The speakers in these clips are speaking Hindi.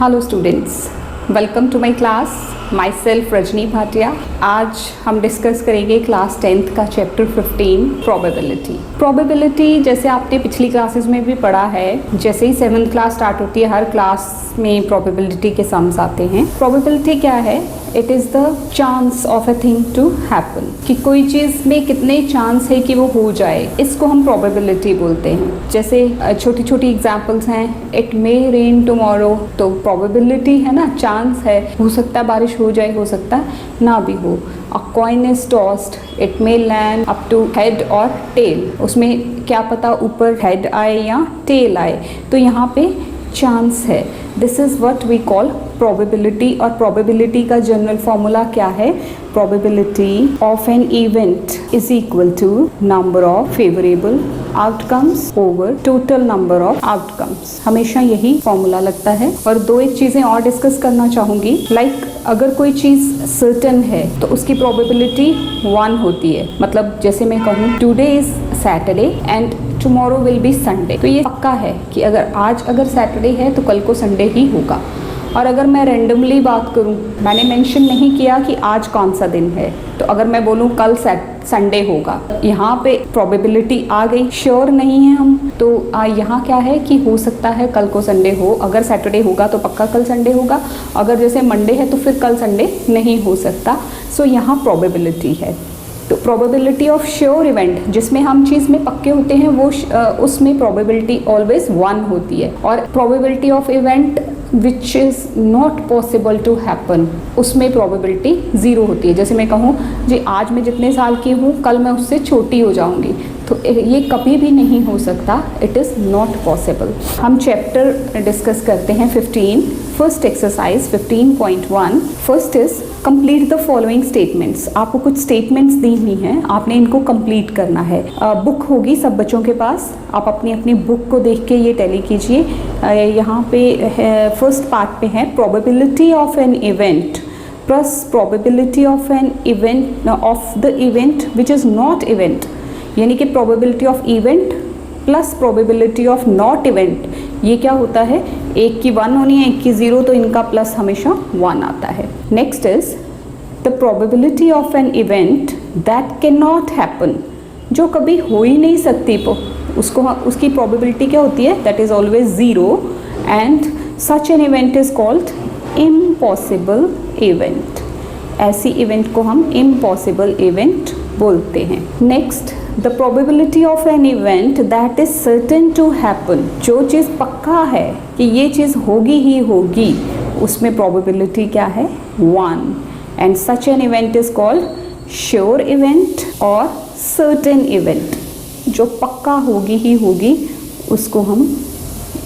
Hello students, welcome to my class. Myself Rajni Bhatia. आज हम डिस्कस करेंगे क्लास 10th का चैप्टर 15 प्रोबेबिलिटी। प्रोबेबिलिटी जैसे आपने पिछली क्लासेस में भी पढ़ा है, जैसे ही 7th क्लास स्टार्ट होती है हर क्लास में प्रोबेबिलिटी के सम्स आते हैं। प्रोबेबिलिटी क्या है? It is the chance of a thing to happen, कि कोई चीज़ में कितने चांस है कि वो हो जाए, इसको हम प्रोबेबिलिटी बोलते हैं। जैसे छोटी छोटी एग्जांपल्स हैं, इट मे रेन टुमारो, तो प्रोबेबिलिटी है ना, चांस है, हो सकता है बारिश हो जाए, हो सकता है ना भी हो। A coin is tossed, it may land up to head और टेल, उसमें क्या पता ऊपर हेड आए या टेल आए, तो यहाँ पे चांस है। This is what we call probability. और प्रोबेबिलिटी का जनरल फॉर्मूला क्या है? Probability of an event is equal to number of favourable outcomes over total number of outcomes. हमेशा यही फॉर्मूला लगता है। और दो एक चीज़ें और डिस्कस करना चाहूँगी। लाइक अगर कोई चीज़ सर्टन है तो उसकी प्रोबेबिलिटी 1 होती है। मतलब जैसे मैं कहूँ today is Saturday and tomorrow will be Sunday, तो ये पक्का है कि आज अगर सैटरडे है तो कल को संडे ही होगा। और अगर मैं रैंडमली बात करूं, मैंने मेंशन नहीं किया कि आज कौन सा दिन है, तो अगर मैं बोलूं कल संडे होगा, यहाँ पे प्रोबेबिलिटी आ गई। श्योर नहीं है हम, तो यहाँ क्या है कि हो सकता है कल को संडे हो। अगर सैटरडे होगा तो पक्का कल संडे होगा, अगर जैसे मंडे है तो फिर कल संडे नहीं हो सकता। सो यहाँ प्रोबेबिलिटी है। तो प्रोबेबिलिटी ऑफ श्योर इवेंट, जिसमें हम चीज़ में पक्के होते हैं, वो उसमें प्रोबेबिलिटी ऑलवेज 1 होती है। और probability of event which is not possible to happen, उसमें प्रोबेबिलिटी 0 होती है। जैसे मैं कहूँ जी आज मैं जितने साल की हूँ कल मैं उससे छोटी हो जाऊँगी, तो ये कभी भी नहीं हो सकता। It is not possible. हम चैप्टर डिस्कस करते हैं 15। First exercise 15.1। First is complete the following statements. आपको कुछ स्टेटमेंट्स दी हुई हैं, आपने इनको कंप्लीट करना है। बुक होगी सब बच्चों के पास, आप अपनी अपनी बुक को देख के ये टैली कीजिए। यहाँ पे फर्स्ट पार्ट पे है probability of an event plus probability of an event of the event which is not event, यानी कि probability of event plus probability of not event. ये क्या होता है? एक की 1 होनी है, एक की 0, तो इनका प्लस हमेशा 1 आता है। Next is the probability of an event that can not happen, जो कभी हो ही नहीं सकती, उसकी प्रोबेबिलिटी क्या होती है? That is always 0 and such an event is called impossible event. ऐसी इवेंट को हम इम्पॉसिबल इवेंट बोलते हैं। Next, the probability of an event that is certain to happen, जो चीज़ पक्का है कि ये चीज़ होगी ही होगी, उसमें प्रोबेबिलिटी क्या है? 1 and such an event is called sure event और सर्टेन इवेंट। जो पक्का होगी ही होगी उसको हम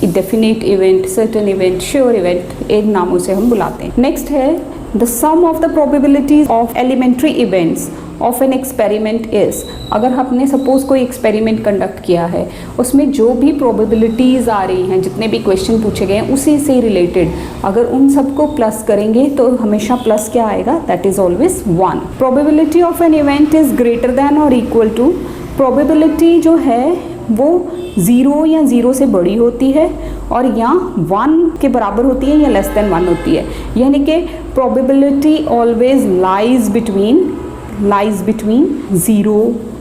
definite event, certain event, sure event, इन नामों से हम बुलाते हैं। नेक्स्ट है the sum of the probabilities of elementary events of an experiment is. अगर हमने सपोज कोई एक्सपेरिमेंट कंडक्ट किया है, उसमें जो भी प्रोबेबिलिटीज़ आ रही हैं, जितने भी क्वेश्चन पूछे गए हैं उसी से रिलेटेड, अगर उन सबको प्लस करेंगे तो हमेशा प्लस क्या आएगा? That is always 1। Probability of an event is greater than और इक्वल टू, प्रोबेबिलिटी जो है वो 0 या 0 से बड़ी होती है और या 1 के बराबर होती है या लेस देन 1 होती है। यानी कि probability always lies between 0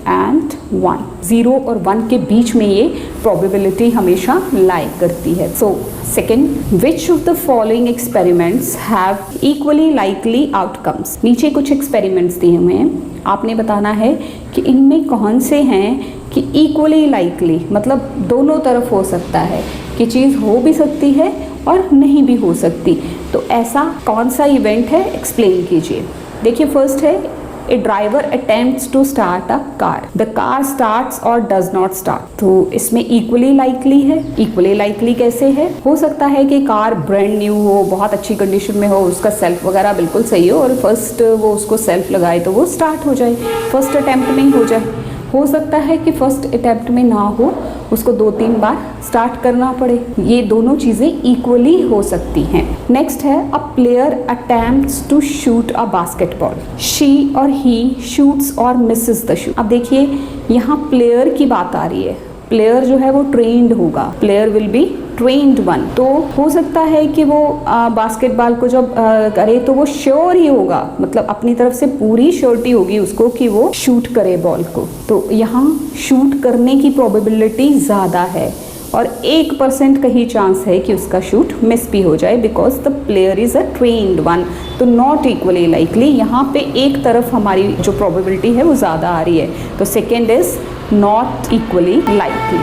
and 1। 0 और 1 के बीच में ये प्रोबेबिलिटी हमेशा लाई करती है। So second, which of the following experiments have equally likely outcomes. नीचे कुछ एक्सपेरिमेंट्स दिए हुए हैं, आपने बताना है कि इनमें कौन से हैं कि इक्वली लाइकली, मतलब दोनों तरफ हो सकता है कि चीज़ हो भी सकती है और नहीं भी हो सकती। तो ऐसा कौन सा इवेंट है? एक्सप्लेन कीजिए। देखिए फर्स्ट है a driver attempts to start a car, the car starts और डज नॉट स्टार्ट। तो इसमें इक्वली लाइकली है। इक्वली लाइकली कैसे है? हो सकता है कि कार ब्रांड न्यू हो, बहुत अच्छी कंडीशन में हो, उसका सेल्फ वगैरह बिल्कुल सही हो और फर्स्ट वो उसको सेल्फ लगाए तो वो स्टार्ट हो जाए, फर्स्ट अटेम्प्ट में ही हो जाए। हो सकता है कि फर्स्ट अटेम्प्ट में ना हो, उसको 2-3 बार स्टार्ट करना पड़े। ये दोनों चीज़ें इक्वली हो सकती हैं। नेक्स्ट है a player attempts to shoot a basketball, she और ही शूट्स और मिसेस द शूट। अब देखिए यहाँ प्लेयर की बात आ रही है प्लेयर जो है वो ट्रेंड होगा, player will be trend one. तो हो सकता है कि वो बास्केटबॉल को जब करे तो वो श्योर ही होगा, मतलब अपनी तरफ से पूरी श्योरिटी होगी उसको कि वो शूट करे बॉल को। तो यहाँ शूट करने की प्रोबेबिलिटी ज़्यादा है और 1% का ही चांस है कि उसका शूट मिस भी हो जाए, because the player is a trained one. तो नॉट इक्वली लाइकली, यहाँ पे एक तरफ हमारी जो प्रोबेबिलिटी है वो ज़्यादा आ रही है, तो second is not equally likely.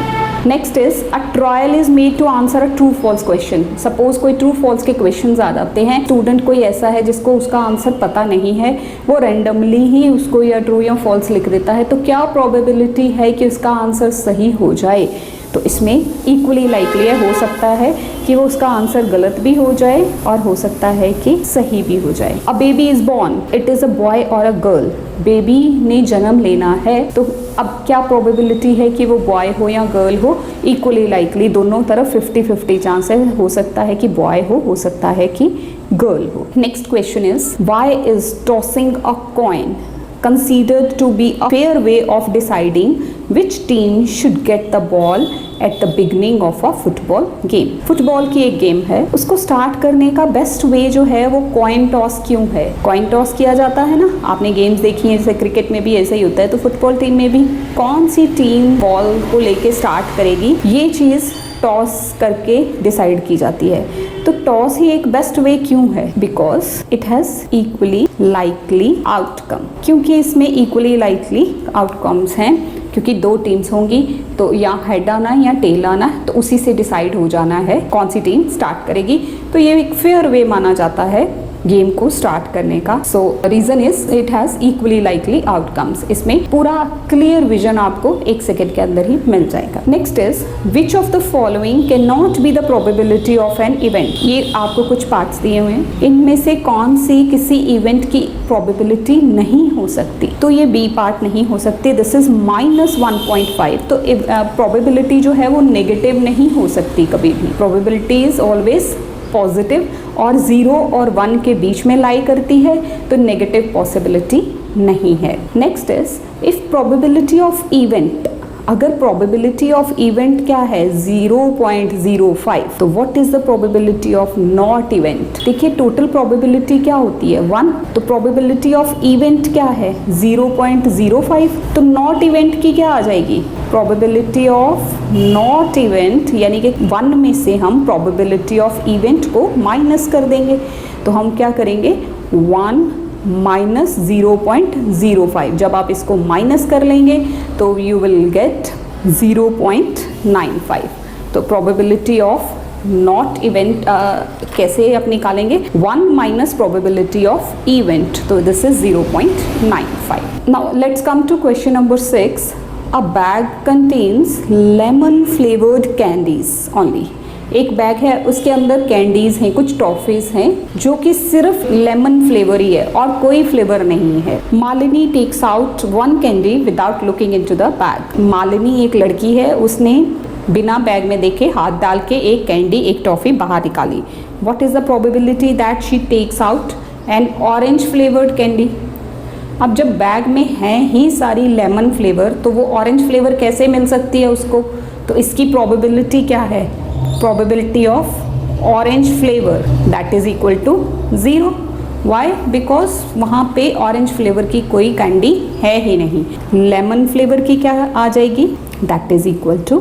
Next is a trial is made to answer a true false question. Suppose कोई ट्रू फॉल्स के क्वेश्चन आ जाते हैं, स्टूडेंट कोई ऐसा है जिसको उसका आंसर पता नहीं है, वो रैंडमली ही उसको या ट्रू या फॉल्स लिख देता है, तो क्या प्रोबेबिलिटी है कि उसका आंसर सही हो जाए? तो इसमें इक्वली लाइकली है, हो सकता है कि वो उसका आंसर गलत भी हो जाए और हो सकता है कि सही भी हो जाए। A baby is born, it is a boy और अ गर्ल। बेबी ने जन्म लेना है, तो अब क्या प्रोबेबिलिटी है कि वो बॉय हो या गर्ल हो? इक्वली लाइकली, दोनों तरफ 50-50 चांस है, हो सकता है कि बॉय हो सकता है कि गर्ल हो। Next question is why is tossing a coin considered to be a fair way of deciding which team should get the ball at the beginning of a football game? Football की एक गेम है, उसको स्टार्ट करने का बेस्ट वे जो है वो कॉइन टॉस क्यों है? कॉइन टॉस किया जाता है ना, आपने गेम्स देखी है, जैसे क्रिकेट में भी ऐसा ही होता है, तो फुटबॉल टीम में भी कौन सी टीम बॉल को लेके स्टार्ट करेगी, ये चीज़ टॉस करके डिसाइड की जाती है। तो टॉस ही एक बेस्ट वे क्यों है? Because it has equally likely outcome, क्योंकि इसमें इक्वली लाइकली आउटकम्स हैं, क्योंकि दो टीम्स होंगी, तो या हेड आना या टेल आना, तो उसी से डिसाइड हो जाना है कौन सी टीम स्टार्ट करेगी। तो ये एक फेयर वे माना जाता है गेम को स्टार्ट करने का। So reason is it has equally likely outcomes. इसमें पूरा क्लियर विजन आपको 1 सेकेंड के अंदर ही मिल जाएगा। Next is which of the following can not be the probability of an event. ये आपको कुछ पार्ट्स दिए हुए हैं, इनमें से कौन सी किसी इवेंट की प्रोबेबिलिटी नहीं हो सकती? तो ये बी पार्ट नहीं हो सकती, दिस इज -1.5। तो प्रोबेबिलिटी जो है वो नेगेटिव नहीं हो सकती कभी भी, प्रोबेबिलिटी इज ऑलवेज पॉजिटिव और 0 और 1 के बीच में लाई करती है, तो नेगेटिव पॉसिबिलिटी नहीं है। Next is if probability of event, अगर प्रोबेबिलिटी ऑफ इवेंट क्या है 0.05, तो what is the probability of not event? देखिए टोटल प्रोबेबिलिटी क्या होती है 1, तो प्रोबेबिलिटी ऑफ इवेंट क्या है 0.05, तो नॉट इवेंट की क्या आ जाएगी? प्रोबेबिलिटी ऑफ नॉट इवेंट, यानी कि 1 में से हम प्रोबेबिलिटी ऑफ इवेंट को माइनस कर देंगे, तो हम क्या करेंगे 1 माइनस 0.05। जब आप इसको माइनस कर लेंगे तो यू विल गेट 0.95। तो प्रोबेबिलिटी ऑफ नॉट इवेंट कैसे आप निकालेंगे? 1 माइनस प्रोबेबिलिटी ऑफ इवेंट, तो this is 0.95। Now let's come to question number 6। A bag contains lemon flavoured candies only. एक बैग है, उसके अंदर कैंडीज़ हैं, कुछ टॉफ़ीज़ हैं जो कि सिर्फ लेमन फ्लेवर ही है और कोई फ्लेवर नहीं है। Malini takes out 1 candy without looking into the bag. Malini एक लड़की है, उसने बिना बैग में देखे हाथ डाल के एक कैंडी, एक टॉफ़ी बाहर निकाली। What is the probability that she takes out an orange flavoured candy? अब जब बैग में है ही सारी लेमन फ्लेवर, तो वो ऑरेंज फ्लेवर कैसे मिल सकती है उसको? तो इसकी प्रोबेबिलिटी क्या है? Probability of orange flavour that is equal to 0। Why? Because वहाँ पे ऑरेंज फ्लेवर की कोई कैंडी है ही नहीं। लेमन फ्लेवर की क्या आ जाएगी? दैट इज इक्वल टू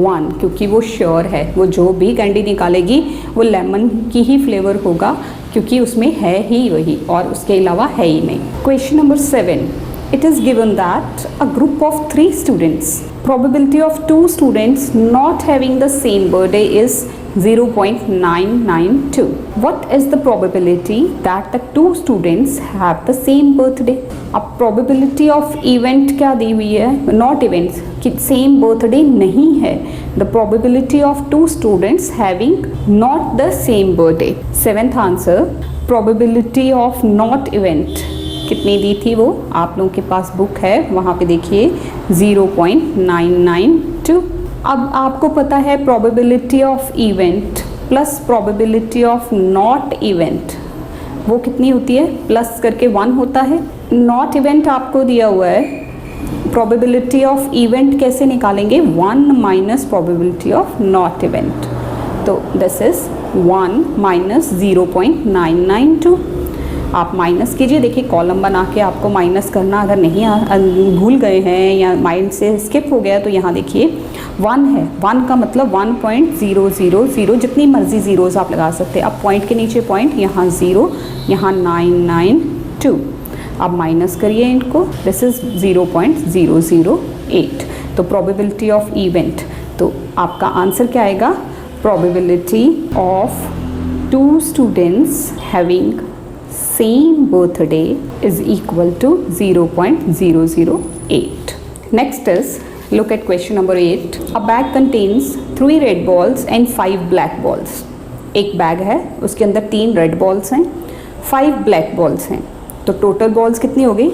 1, क्योंकि वो श्योर है, वो जो भी कैंडी निकालेगी वो लेमन की ही फ्लेवर होगा, क्योंकि उसमें है ही वही और उसके अलावा है ही नहीं। Question number 7। It is given that a group of 3 students, probability of 2 students not having the same birthday is 0.992. What is the probability that the 2 students have the same birthday? अब probability of event क्या दी हुई है? Not events, कि same birthday नहीं है। The probability of 2 students having not the same birthday. 7th answer, probability of not event कितनी दी थी वो आप लोगों के पास बुक है, वहाँ पे देखिए 0.992। अब आपको पता है probability of event plus probability of not event वो कितनी होती है? प्लस करके 1 होता है। नॉट इवेंट आपको दिया हुआ है, प्रोबेबिलिटी ऑफ इवेंट कैसे निकालेंगे, 1 माइनस प्रोबेबिलिटी ऑफ नॉट इवेंट, तो दिस इज 1 माइनस 0.992। आप माइनस कीजिए, देखिए कॉलम बना के आपको माइनस करना अगर नहीं भूल गए हैं या माइंड से स्किप हो गया तो यहाँ देखिए 1 है, 1 का मतलब 1.000, जितनी मर्जी ज़ीरोज़ आप लगा सकते हैं। अब पॉइंट के नीचे पॉइंट, यहाँ 0, यहाँ 992। अब माइनस करिए इनको, दिस इज़ 0.008। तो प्रोबेबिलिटी ऑफ इवेंट, तो आपका आंसर क्या आएगा, probability of 2 students having same birthday is equal to 0.008. Next is, look at question number 8. A bag contains 3 red balls and 5 black balls. एक बैग है, उसके अंदर 3 रेड बॉल्स हैं, 5 ब्लैक बॉल्स हैं, तो टोटल बॉल्स कितनी हो गई,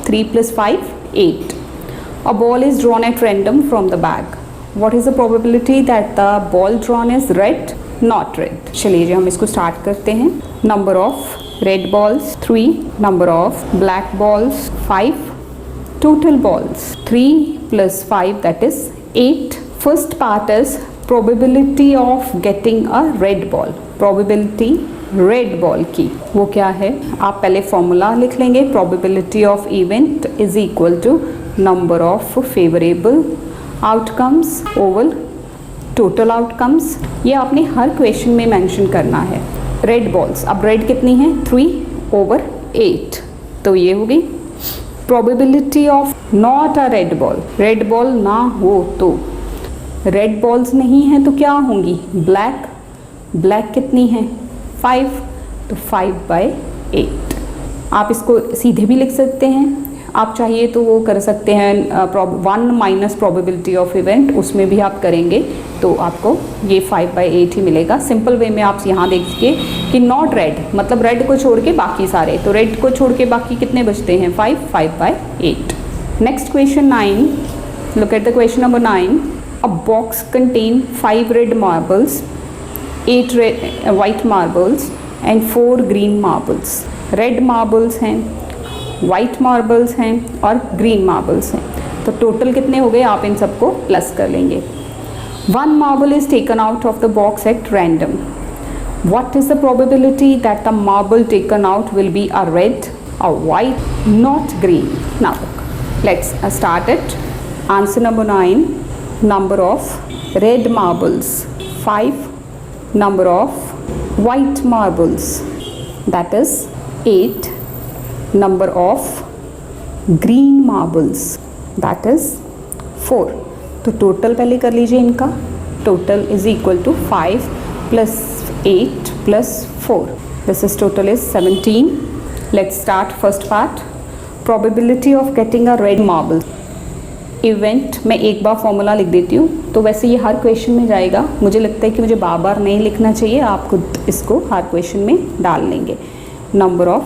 3 + 5 8. A ball is drawn at random from the bag. What is the probability that the ball drawn is red, not red? चलिए जी हम इसको स्टार्ट करते हैं। Number of red balls 3, number of black balls 5, total balls 3 + 5 that is 8. First part is probability of getting a red ball, probability red ball की वो क्या है, आप पहले फॉर्मूला लिख लेंगे, probability of event is equal to number of favorable outcomes over total outcomes। ये आपने हर क्वेश्चन में मेंशन करना है। रेड बॉल्स, अब रेड कितनी है, 3/8, तो ये हो गई। Probability of not a red ball, red ball ना हो तो, रेड बॉल्स नहीं हैं तो क्या होंगी, ब्लैक, ब्लैक कितनी है 5, तो 5/8। आप इसको सीधे भी लिख सकते हैं, आप चाहिए तो वो कर सकते हैं 1 माइनस प्रोबेबिलिटी ऑफ इवेंट, उसमें भी आप करेंगे तो आपको ये 5/8 ही मिलेगा। सिंपल वे में आप यहाँ देखिए कि नॉट रेड मतलब रेड को छोड़ के बाकी सारे, तो रेड को छोड़ के बाकी कितने बचते हैं 5/8। Next question 9, look at the question number 9। A box contain 5 red marbles, 8 white marbles and 4 green marbles. Red marbles हैं, वाइट मार्बल्स हैं और ग्रीन मार्बल्स हैं, तो टोटल कितने हो गए, आप इन सबको प्लस कर लेंगे। 1 marble is taken out of the box at random. What is the probability that the marble taken out will be a red, a white, not green? Now let's start it. Answer number 9, number of red marbles 5, number of white marbles that is 8, number of green marbles that is 4। तो टोटल पहले कर लीजिए इनका, total is equal to 5 + 8 + 4, this is total is 17। Let's start first part, probability of getting a red marble event. मैं एक बार फॉर्मूला लिख देती हूँ, तो वैसे ये हर क्वेश्चन में जाएगा, मुझे लगता है कि मुझे बार बार नहीं लिखना चाहिए, आप खुद इसको हर क्वेश्चन में डाल लेंगे। Number of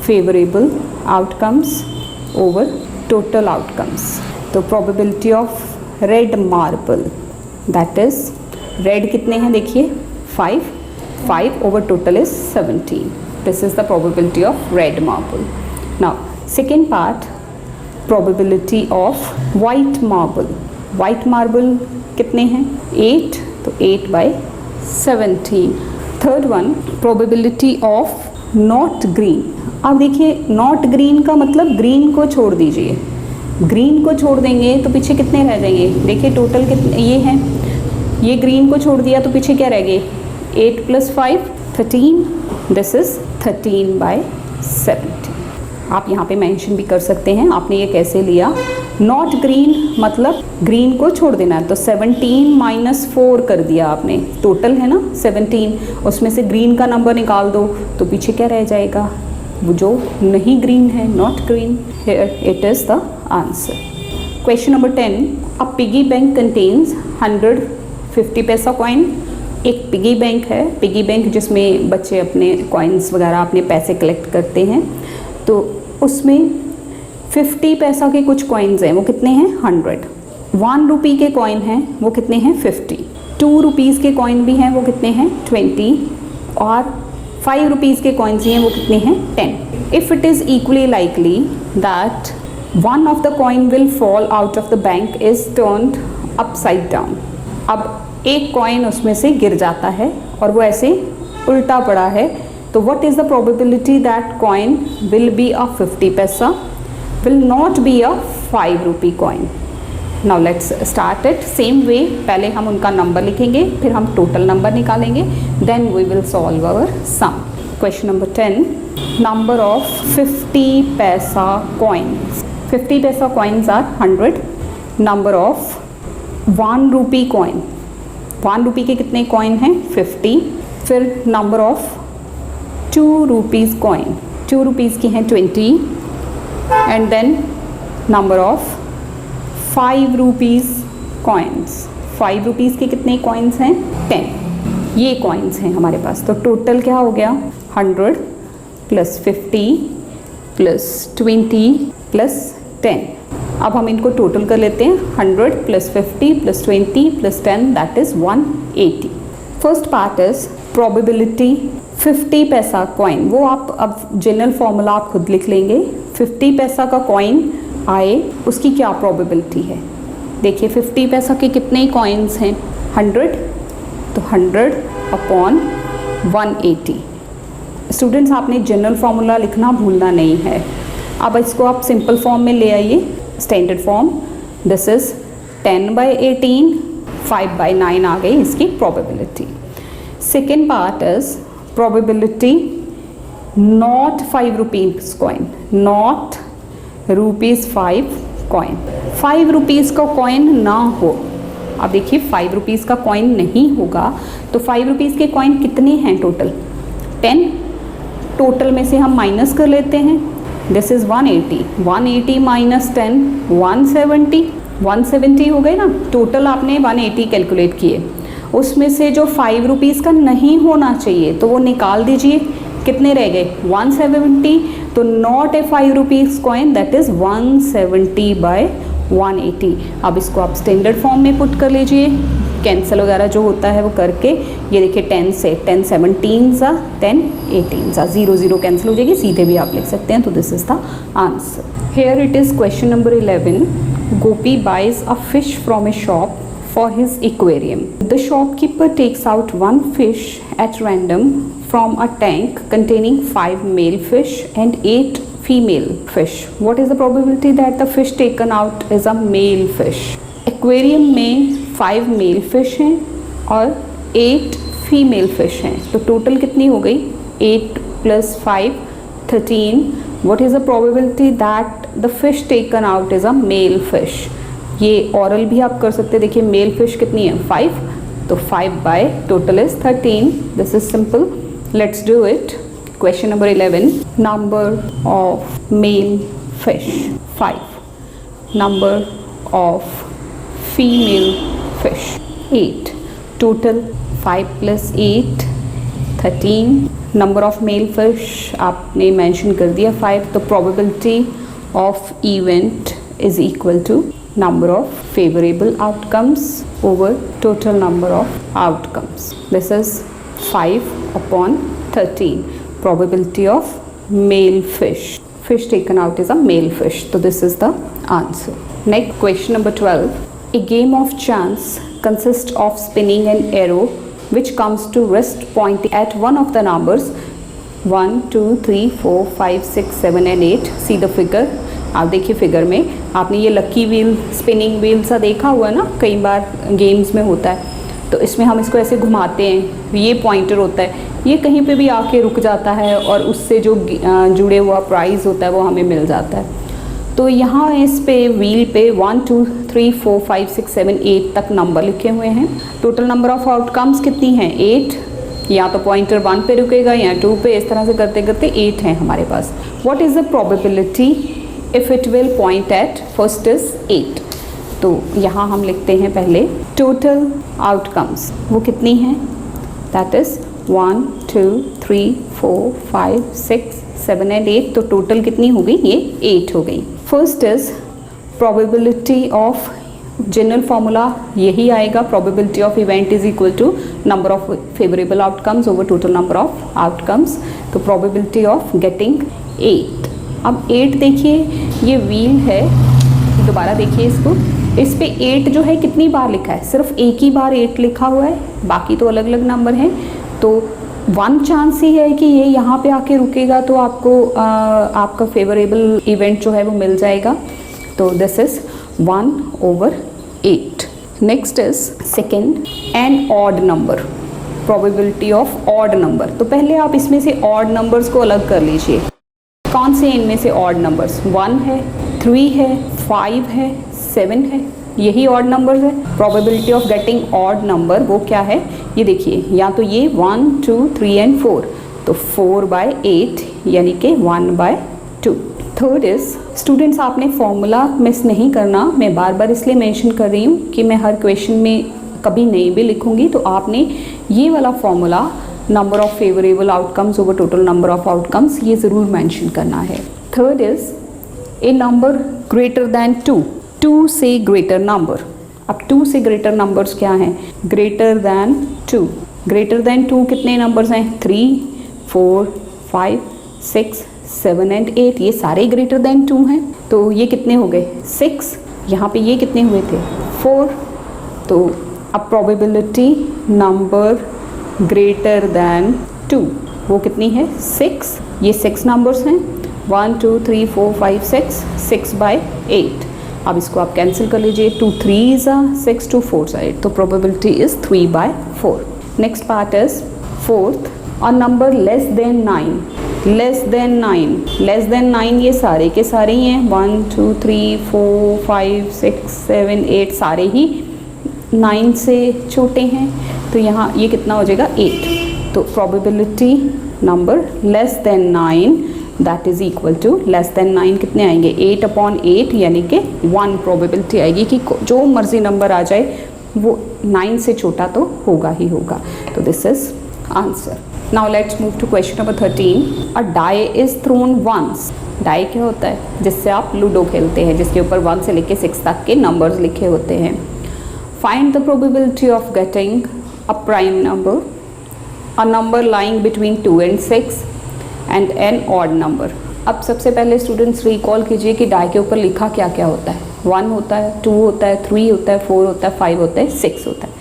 favourable outcomes over total outcomes, तो probability of red marble that is, red कितने हैं देखिए 5 over total is 17, this is the probability of red marble. Now second part, probability of white marble. White marble कितने हैं 8, तो 8/17। Third one, probability of not green. अब देखिए नॉट ग्रीन का मतलब ग्रीन को छोड़ दीजिए, ग्रीन को छोड़ देंगे तो पीछे कितने रह जाएंगे, देखिए टोटल कितने ये हैं, ये ग्रीन को छोड़ दिया तो पीछे क्या रह गए 8 + 5 13, दिस इज 13/17। आप यहाँ पे मेंशन भी कर सकते हैं आपने ये कैसे लिया, नॉट ग्रीन मतलब ग्रीन को छोड़ देना है, तो 17 - 4 कर दिया आपने, टोटल है ना 17, उसमें से ग्रीन का नंबर निकाल दो तो पीछे क्या रह जाएगा, वो जो नहीं ग्रीन है, not green. Here it is the answer. Question number 10, a piggy bank contains 100 50 पैसा कॉइन। एक पिगी बैंक है, पिगी बैंक जिसमें बच्चे अपने कॉइन्स वगैरह अपने पैसे कलेक्ट करते हैं, तो उसमें 50 पैसा के कुछ कॉइन्स हैं, वो कितने हैं 100। 1 रुपी के कॉइन हैं वो कितने हैं 50, 2 रुपीज़ के कॉइन भी हैं वो कितने हैं 20, और 5 रुपीज़ के कॉइन्स ही हैं वो कितने हैं 10। If it is equally likely that one of the coin will fall out of the bank is turned upside down. अब एक कॉइन उसमें से गिर जाता है और वो ऐसे उल्टा पड़ा है, तो what is the probability that coin will be a 50 paisa, will not be a 5 rupee coin. Now let's start it same way. पहले हम उनका नंबर लिखेंगे, फिर हम टोटल नंबर निकालेंगे, then we will solve our sum. Question number 10, number of 50 paisa coins. 50 paisa coins are 100। Number of 1 rupee coin, 1 rupee के कितने कॉइन हैं? 50। फिर number of 2 rupees coin, 2 rupees की हैं 20। And then number of 5 rupees coins, 5 rupees के कितने कॉइन्स हैं? 10। ये कॉइन्स हैं हमारे पास। तो टोटल क्या हो गया? 100 प्लस 50 प्लस 20 प्लस 10। अब हम इनको टोटल कर लेते हैं। 100 plus 50 plus 20 plus 10 that is 180। First part is probability 50 पैसा कॉइन। वो आप अब जनरल फॉर्मूला आप खुद लिख लेंगे। 50 पैसा का कॉइन आए उसकी क्या प्रोबेबिलिटी है? देखिए 50 पैसा के कितने कॉइन्स हैं? 100, तो 100 अपॉन 180। स्टूडेंट्स आपने जनरल फार्मूला लिखना भूलना नहीं है। अब इसको आप सिंपल फॉर्म में ले आइए, स्टैंडर्ड फॉर्म। दिस इज़ 10/18, 5/9 आ गई इसकी probability. Second part is probability not 5 rupees coin, not ₹5 coin. 5 rupees का कॉइन ना हो। अब देखिए 5 रुपीज़ का कॉइन नहीं होगा तो 5 रुपीज़ के कॉइन कितने हैं टोटल? 10। टोटल में से हम माइनस कर लेते हैं। दिस इज़ 180, 180 माइनस 10 170, 170 हो गए ना। टोटल आपने 180 कैलकुलेट किए, उसमें से जो 5 रुपीज़ का नहीं होना चाहिए तो वो निकाल दीजिए। कितने रह गए? 170। तो not a 5 rupees coin, that is 170/180। अब इसको आप स्टैंडर्ड फॉर्म में पुट कर लीजिए, कैंसिल वगैरह जो होता है वो करके। ये देखिए 10 से 10 17 10 18 0 0 कैंसिल हो जाएगी, सीधे भी आप लिख सकते हैं। तो this is the answer. Here it is question number 11। Gopi buys a fish from a shop for his aquarium. The shopkeeper takes out 1 fish at random from a tank containing 5 male fish and 8 female fish. What is the probability that the fish taken out is a male fish? Aquarium में 5 male fish हैं और 8 female fish हैं, तो टोटल कितनी हो गई? 8 + 5 13. What is the probability that the fish taken out is a male fish? ये ऑरल भी आप कर सकते हैं। देखिए मेल फिश कितनी है? 5, तो 5 by total is 13। This is simple, let's do it. Question number 11, number of male fish 5, number of female fish 8, total 5 + 8 13। Number of male fish आपने मेंशन कर दिया 5, तो probability of event is equal to number of favorable outcomes over total number of outcomes. This is 5/13. Probability of male fish. Fish taken out is a male fish. So this is the answer. Next question number 12. A game of chance consists of spinning an arrow which comes to rest pointing at one of the numbers 1 2 3 4 5 6 7 and 8. See the figure. आप देखिए फिगर में आपने ये लकी व्हील, स्पिनिंग व्हील सा देखा हुआ ना, कई बार गेम्स में होता है। तो इसमें हम इसको ऐसे घुमाते हैं, ये पॉइंटर होता है, ये कहीं पे भी आके रुक जाता है और उससे जो जुड़े हुआ प्राइज़ होता है वो हमें मिल जाता है। तो यहाँ इस पे व्हील पे 1 2 3 4 5 6 7 8 तक नंबर लिखे हुए हैं। टोटल नंबर ऑफ आउटकम्स कितनी हैं? 8। या तो पॉइंटर 1 पे रुकेगा या 2 पे, इस तरह से करते करते 8 हैं हमारे पास। What is the probability if it will point at first is 8? तो यहाँ हम लिखते हैं पहले टोटल आउटकम्स, वो कितनी हैं? That is 1 2 3 4 5 6 7 and 8। तो टोटल कितनी हो गई? ये 8 हो गई। First is probability of, general formula यही आएगा, probability of event is equal to number of favourable outcomes over total number of outcomes. तो प्रोबेबिलिटी ऑफ गेटिंग 8 अब 8 देखिए, ये व्हील है, दोबारा देखिए इसको, इस पे 8 जो है कितनी बार लिखा है, सिर्फ एक ही बार 8 लिखा हुआ है, बाकी तो अलग अलग नंबर हैं। तो 1 चांस ही है कि ये यहाँ पे आके रुकेगा, तो आपको आपका फेवरेबल इवेंट जो है वो मिल जाएगा। तो this is 1/8। Next is second, an odd number, probability of odd number. तो पहले आप इसमें से ऑड नंबर्स को अलग कर लीजिए। कौन से इनमें से ऑड नंबर्स, 1 है, 3 है, 5 है, 7 है, यही ऑड नंबर्स है। Probability of getting odd number वो क्या है, ये देखिए, या तो ये 1, 2, 3 एंड 4, तो 4/8 यानी कि 1/2। थर्ड इज, स्टूडेंट्स आपने फॉर्मूला मिस नहीं करना, मैं बार बार इसलिए मेंशन कर रही हूँ कि मैं हर क्वेश्चन में कभी नहीं भी लिखूंगी, तो आपने ये वाला formula number of favourable outcomes over total number of outcomes ये ज़रूर मेंशन करना है। Third is a number greater than 2, 2 से ग्रेटर नंबर। अब 2 से ग्रेटर नंबर्स क्या हैं, ग्रेटर दैन 2। ग्रेटर दैन 2 कितने नंबर्स हैं, 3, 4, 5, 6, 7 एंड 8, ये सारे ग्रेटर दैन 2 हैं। तो ये कितने हो गए, 6, यहाँ पे ये कितने हुए थे, 4। तो अब प्रोबेबिलिटी नंबर ग्रेटर दैन 2 वो कितनी है, 6। ये 6 नंबर्स हैं, 1, 2, 3, 4, 5, 6, 6/8। अब इसको आप कैंसिल कर लीजिए, 2 3s are 6, 2 4s are 8, तो probability is 3/4। Next part is fourth, a number less than 9, less than 9, less than 9 ये सारे के सारे ही हैं, 1, 2, 3, 4, 5, 6, 7, 8 सारे ही 9 से छोटे हैं, तो यहाँ ये कितना हो जाएगा, 8। तो probability number less than 9 that is equal to, less than 9 कितने आएंगे, 8/8 यानी कि 1 प्रोबेबिलिटी आएगी कि जो मर्जी नंबर आ जाए वो 9 से छोटा तो होगा ही होगा। तो this is answer. Now let's move to question number 13। A die is thrown once. Die क्या होता है, जिससे आप लूडो खेलते हैं, जिसके ऊपर 1 से लेके 6 तक के नंबर्स लिखे होते हैं। Find the probability of getting a prime number, a number lying between 2 and 6 and an odd number. अब सबसे पहले स्टूडेंट्स रिकॉल कीजिए कि डाई के ऊपर लिखा क्या क्या होता है, 1 होता है, 2 होता है, 3 होता है, 4 होता है, 5 होता है, 6 होता है।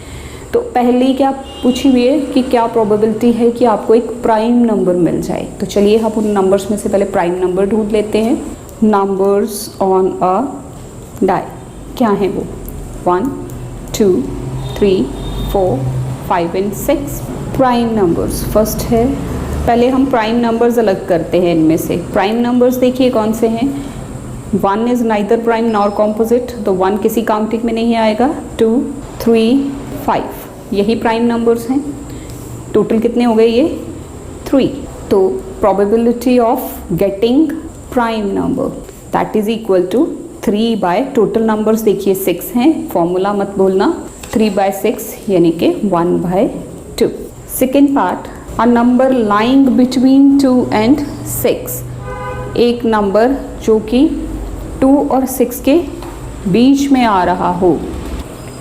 तो पहले क्या पूछी हुई है कि क्या प्रोबेबिलिटी है कि आपको एक प्राइम नंबर मिल जाए। तो चलिए हम उन नंबर्स में से पहले प्राइम नंबर ढूंढ लेते हैं। नंबर्स ऑन अ डाई क्या है वो, 1, 2, 3, 4, 5 एंड 6 प्राइम नंबर्स। फर्स्ट है, पहले हम प्राइम नंबर्स अलग करते हैं इनमें से। प्राइम नंबर्स देखिए कौन से हैं, 1 is neither prime nor composite, तो 1 किसी काउंटिंग में नहीं आएगा। 2, 3, 5 यही प्राइम नंबर्स हैं। टोटल कितने हो गए, ये 3। तो probability of getting prime number that is equal to 3 by total numbers देखिए 6 हैं, फॉर्मूला मत भूलना, 3/6 यानी कि 1/2। Second part, a number lying between 2 and 6, एक नंबर जो कि 2 और 6 के बीच में आ रहा हो,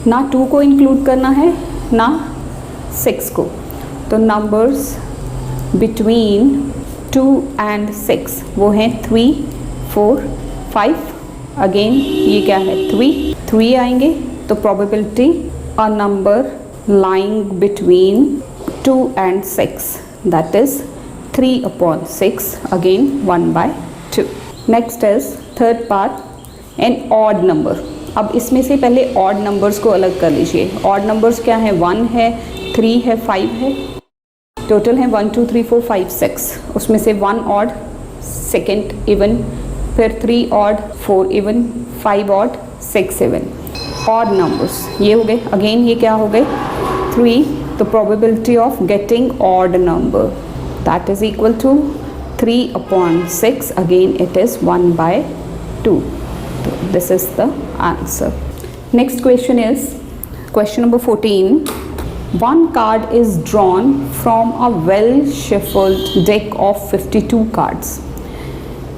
ना 2 को इंक्लूड करना है ना 6 को। तो नंबर्स बिटवीन 2 and 6 वो हैं 3, 4, 5, अगेन ये क्या है 3 आएंगे। तो probability a number lying between 2 and 6 that is 3/6 again 1/2। Next is third part, an odd number. अब इसमें से पहले ऑड नंबर्स को अलग कर लीजिए। ऑड नंबर्स क्या है, 1 है, 3 है, 5 है, टोटल है 1, 2, 3, 4, 5, 6। उसमें से 1 ऑड, सेकेंड इवन, फिर 3 odd, 4 even, 5 odd, 6 even. Odd numbers ये हो गए। अगेन ये क्या हो गए, 3। तो probability of getting odd number that is equal to 3/6, again it is 1/2। So this is the answer. Next question is question number 14. One card is drawn from a well shuffled deck of 52 cards.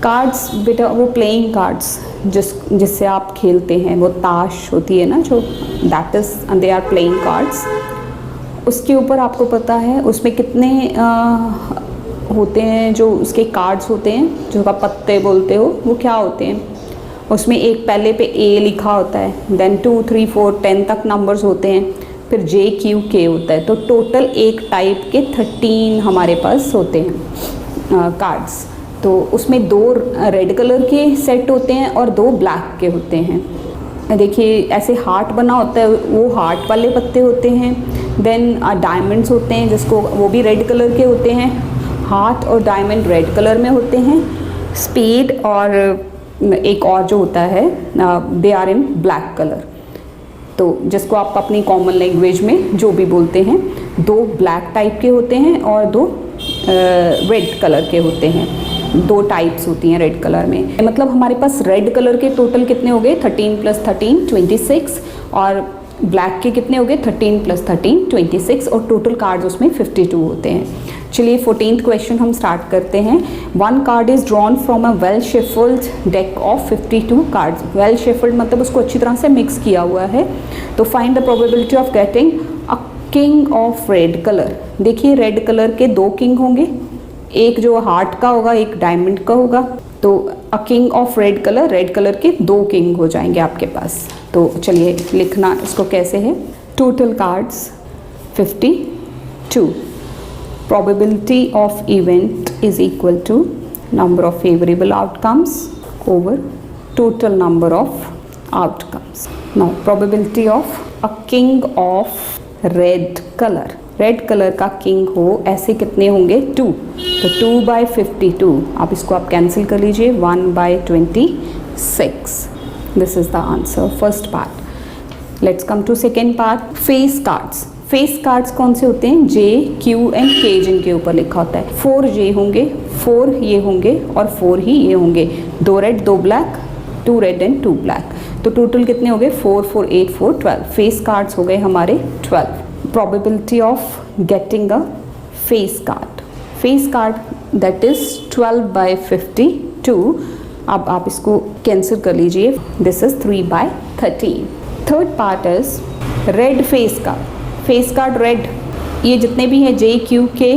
Cards बेटा वो playing cards जिससे आप खेलते हैं, वो ताश होती है ना जो, that is and they are playing cards. उसके ऊपर आपको पता है उसमें कितने होते हैं जो उसके कार्ड्स होते हैं, जो का पत्ते बोलते हो, वो क्या होते हैं, उसमें एक पहले पे ए लिखा होता है, देन 2 3 4 10 तक नंबर्स होते हैं, फिर जे क्यू के होता है। तो टोटल एक टाइप के 13 हमारे पास होते हैं कार्ड्स। तो उसमें 2 रेड कलर के सेट होते हैं और 2 ब्लैक के होते हैं। देखिए ऐसे हार्ट बना होता है, वो हार्ट वाले पत्ते होते हैं। देन डायमंड्स होते हैं, जिसको वो भी रेड कलर के होते हैं। हार्ट और डायमंड रेड कलर में होते हैं। स्पेड और एक और जो होता है they are in black colour. तो जिसको आप अपनी कॉमन लैंग्वेज में जो भी बोलते हैं, 2 ब्लैक टाइप के होते हैं और 2 रेड कलर के होते हैं। 2 टाइप्स होती हैं रेड कलर में। मतलब हमारे पास रेड कलर के टोटल कितने हो गए, 13 + 13 26, और ब्लैक के कितने हो गए, 13 + 13 26, और टोटल कार्ड्स उसमें 52 होते हैं। चलिए 14th क्वेश्चन हम स्टार्ट करते हैं। 1 card is drawn from a well shuffled deck of 52 cards. Well shuffled मतलब उसको अच्छी तरह से मिक्स किया हुआ है। तो find the probability of getting a king of red colour. देखिए रेड कलर के 2 किंग होंगे, एक जो हार्ट का होगा, एक डायमंड का होगा। तो a king of red colour के 2 किंग हो जाएंगे आपके पास। तो चलिए लिखना इसको कैसे है। Total cards 52, probability of event is equal to number of favorable outcomes over total number of outcomes. Now probability of a king of red color का किंग हो ऐसे कितने होंगे, 2। तो 2/52, आप कैंसिल कर लीजिए, 1/26। This is the answer first part. Let's come to second part. Face cards. Face cards कौन से होते हैं, जे क्यू एंड के जिनके ऊपर लिखा होता है। 4 जे होंगे, 4 ये होंगे और 4 ही ये होंगे। 2 red 2 black, 2 red and 2 black. तो टोटल कितने हो गए, 4 4 8 4 12। फेस कार्ड्स हो गए हमारे 12। Probability of getting a face card that is 12/52। अब आप इसको कैंसिल कर लीजिए, this is 3/13। Third part is red face card red. ये जितने भी हैं जे क्यू के,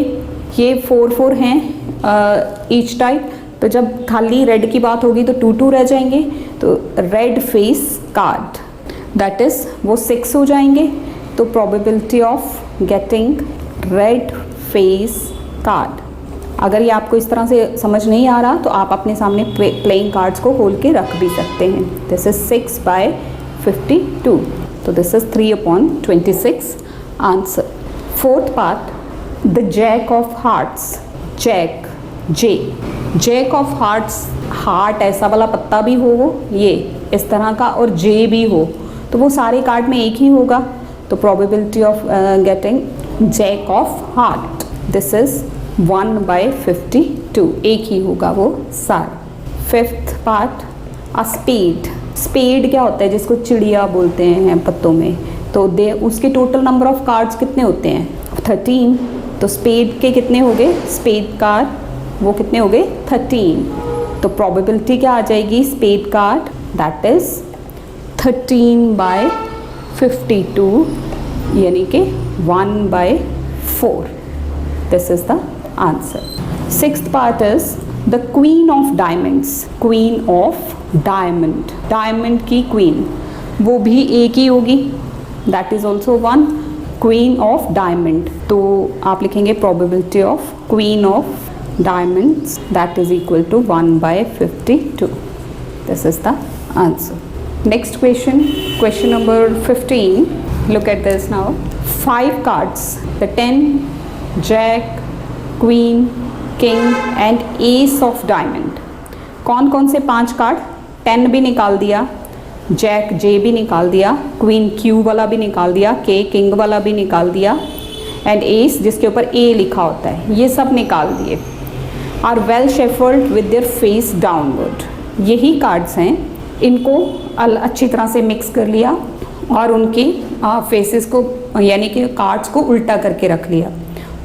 ये 4 हैं ईच टाइप। तो जब खाली रेड की बात होगी तो 2 रह जाएंगे। तो red face card that is वो 6 हो जाएंगे। तो probability of getting red face card, अगर ये आपको इस तरह से समझ नहीं आ रहा तो आप अपने सामने प्लेइंग कार्ड्स को खोल के रख भी सकते हैं। This is 6/52। तो this is 3/26 answer. Fourth part, the jack of hearts. Jack of hearts, heart ऐसा वाला पत्ता भी हो ये इस तरह का, और जे भी हो, तो वो सारे कार्ड में एक ही होगा। तो probability of getting jack of heart, this is 1/52, एक ही होगा वो सारा। फिफ्थ पार्ट, अ स्पेड क्या होता है, जिसको चिड़िया बोलते हैं पत्तों में। तो उसके टोटल नंबर ऑफ कार्ड्स कितने होते हैं, 13। तो स्पेड के कितने हो गए, स्पेड कार्ड वो कितने हो गए, 13। तो प्रोबेबिलिटी क्या आ जाएगी, स्पेड कार्ड दैट इज 13/52, यानी कि 1/4। This is the answer. Sixth part is the queen of diamond. Diamond की क्वीन वो भी एक ही होगी, that is also 1। Queen of diamond, तो आप लिखेंगे probability of queen of diamonds that is equal to 1/52। This is the answer. Next question number 15. Look at this now. 5 cards, the 10, Jack, Queen, King and Ace of Diamond. कौन कौन से 5 कार्ड, 10 भी निकाल दिया, जैक जे भी निकाल दिया, क्वीन क्यू वाला भी निकाल दिया, के किंग वाला भी निकाल दिया, एंड एस जिसके ऊपर ए लिखा होता है, ये सब निकाल दिए। Are well shuffled with their face downward, यही कार्ड्स हैं, इनको अच्छी तरह से मिक्स कर लिया और उनकी फेसेस को यानी कि कार्ड्स को उल्टा करके रख लिया।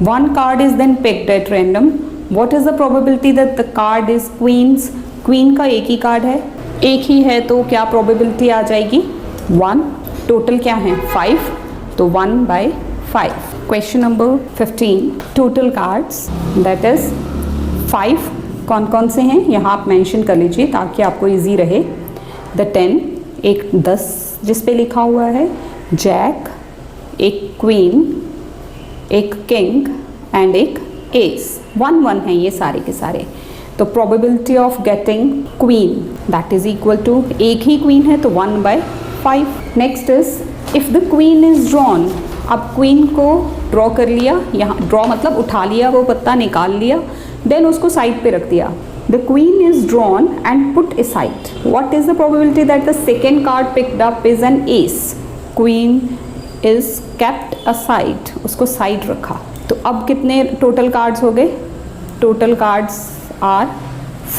1 card is then picked at random. What is the probability that the card is queens. Queen का एक ही कार्ड है, एक ही है, तो क्या प्रोबेबिलिटी आ जाएगी, 1। टोटल क्या है, 5, तो 1/5। Question number 15, total cards that is 5 कौन कौन से हैं यहाँ आप मेंशन कर लीजिए ताकि आपको इजी रहे। द 10, एक 10 जिस पे लिखा हुआ है, जैक, एक क्वीन, एक किंग एंड एक एस। 1-1 है ये सारे के सारे। तो probability of getting queen that is equal to, एक ही क्वीन है तो 1/5। Next is if the queen is drawn. अब क्वीन को ड्रॉ कर लिया, यहाँ ड्रॉ मतलब उठा लिया, वो पत्ता निकाल लिया, देन उसको साइड पे रख दिया। The queen is drawn and put aside. What is the probability that the second card picked up is an ace. Queen is kept aside, उसको साइड रखा। तो अब कितने टोटल कार्ड्स हो गए? Total cards are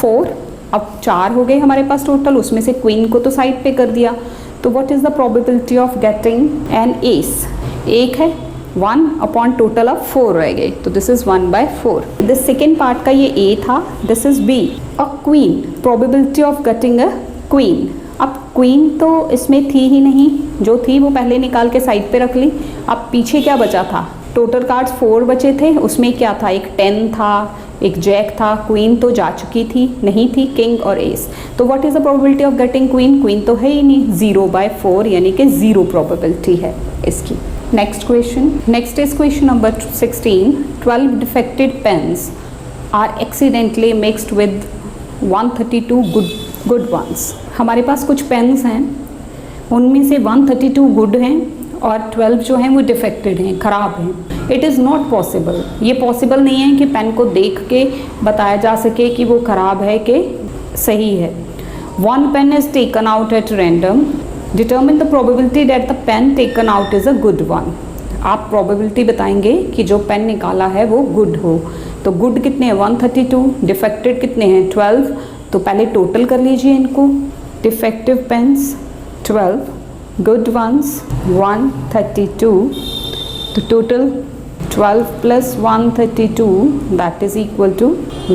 4। अब 4 हो गए हमारे पास टोटल, उसमें से क्वीन को तो साइड पे कर दिया। तो what is the probability of getting an S? एक है, 1 अपॉन टोटल ऑफ 4 रह गए, तो this is 1/4। The second part का ये ए था, this is B. A queen, probability of getting a queen. अब क्वीन तो इसमें थी ही नहीं, जो थी वो पहले निकाल के साइड पे रख ली। अब पीछे क्या बचा था? टोटल कार्ड्स 4 बचे थे, उसमें क्या था? एक 10 था, एक जैक था, क्वीन तो जा चुकी थी, नहीं थी, किंग और एस। तो what is the probability of getting queen? Queen तो है ही नहीं, 0/4 यानी कि 0 प्रोबेबिलिटी है इसकी। Next question, next is question number 16। 12 defected pens are accidentally mixed with 132 good ones. हमारे पास कुछ पेन्स हैं, उनमें से 132 गुड हैं और 12 जो हैं वो डिफेक्टेड हैं, ख़राब हैं। इट इज़ नॉट पॉसिबल, ये पॉसिबल नहीं है कि पेन को देख के बताया जा सके कि वो ख़राब है कि सही है। 1 pen is taken out at random, determine the probability that the pen taken out is a good one. आप प्रोबेबिलिटी बताएंगे कि जो पेन निकाला है वो गुड हो। तो गुड कितने हैं? 132, डिफेक्टेड कितने हैं? 12। तो पहले टोटल कर लीजिए इनको। डिफेक्टिव पेन्स 12, गुड वंस 132, तो total 12 plus 132 that is equal to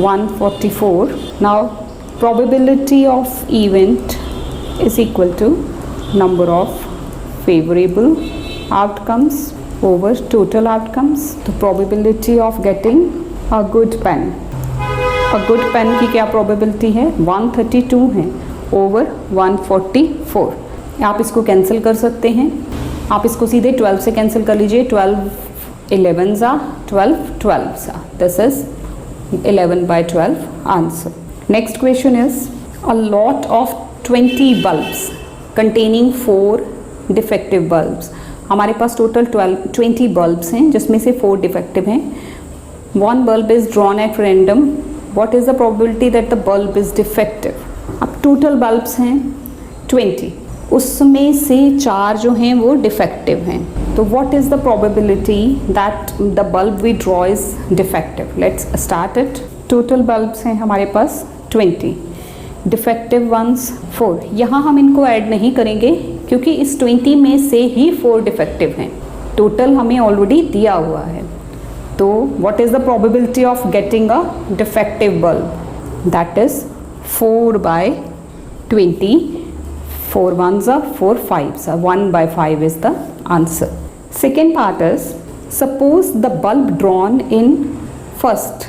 144. Now probability of event is equal to number of favorable outcomes over total outcomes. तो probability of getting a good pen, a good pen की क्या probability है? 132 है over 144। आप इसको कैंसिल कर सकते हैं, आप इसको सीधे 12 से कैंसिल कर लीजिए। 12 11s are 12, 12s are. This is 11/12 answer. Next question is a lot of 20 bulbs containing 4 defective bulbs. हमारे पास टोटल 20 bulbs हैं जिसमें से 4 defective हैं। 1 bulb is drawn at random. What is the probability that the bulb is defective? अब टोटल bulbs हैं 20, उसमें से 4 जो हैं वो डिफेक्टिव हैं। तो what is the probability that the bulb we draw is defective? Let's start it. Total bulbs हैं हमारे पास 20, defective ones 4। यहाँ हम इनको ऐड नहीं करेंगे क्योंकि इस 20 में से ही 4 डिफेक्टिव हैं, टोटल हमें ऑलरेडी दिया हुआ है। तो what is the probability of getting a defective bulb? That is 4/20, 4 ones are 4 5s are 1/5 is the answer. Second part is suppose the bulb drawn in first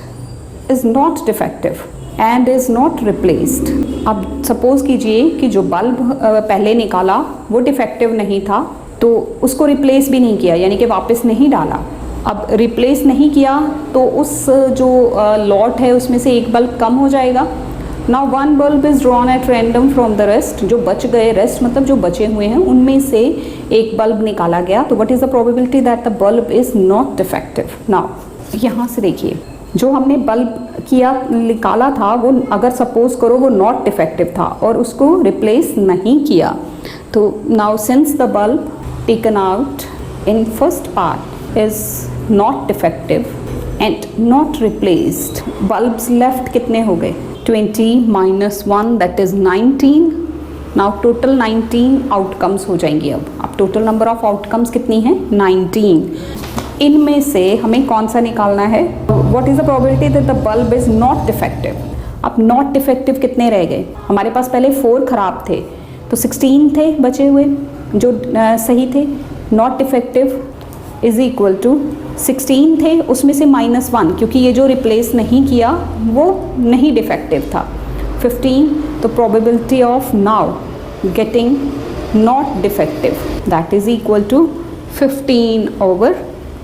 is not defective and is not replaced. अब सपोज कीजिए कि जो बल्ब पहले निकाला वो डिफेक्टिव नहीं था, तो उसको रिप्लेस भी नहीं किया, यानी कि वापस नहीं डाला। अब रिप्लेस नहीं किया तो उस जो लॉट है उसमें से एक बल्ब कम हो जाएगा। Now one bulb is drawn at random from the rest. जो बच गए, रेस्ट मतलब जो बचे हुए हैं उनमें से एक बल्ब निकाला गया। तो what is the probability that the bulb is not defective? Now यहाँ से देखिए, जो हमने बल्ब निकाला था वो अगर सपोज करो वो नॉट डिफेक्टिव था और उसको रिप्लेस नहीं किया, तो now since the bulb taken out in first part is not defective and not replaced, bulbs left कितने हो गए? 20 minus 1 that is 19. Now total 19 outcomes हो जाएंगी। अब टोटल नंबर ऑफ आउटकम्स कितनी है? 19। इनमें से हमें कौन सा निकालना है? What is the probability that the bulb is not defective? अब नॉट डिफेक्टिव कितने रह गए? हमारे पास पहले 4 खराब थे तो 16 थे बचे हुए जो सही थे। Not defective is equal to 16 थे, उसमें से -1, क्योंकि ये जो रिप्लेस नहीं किया वो नहीं डिफेक्टिव था। 15, तो probability of now getting not defective that is equal to 15 over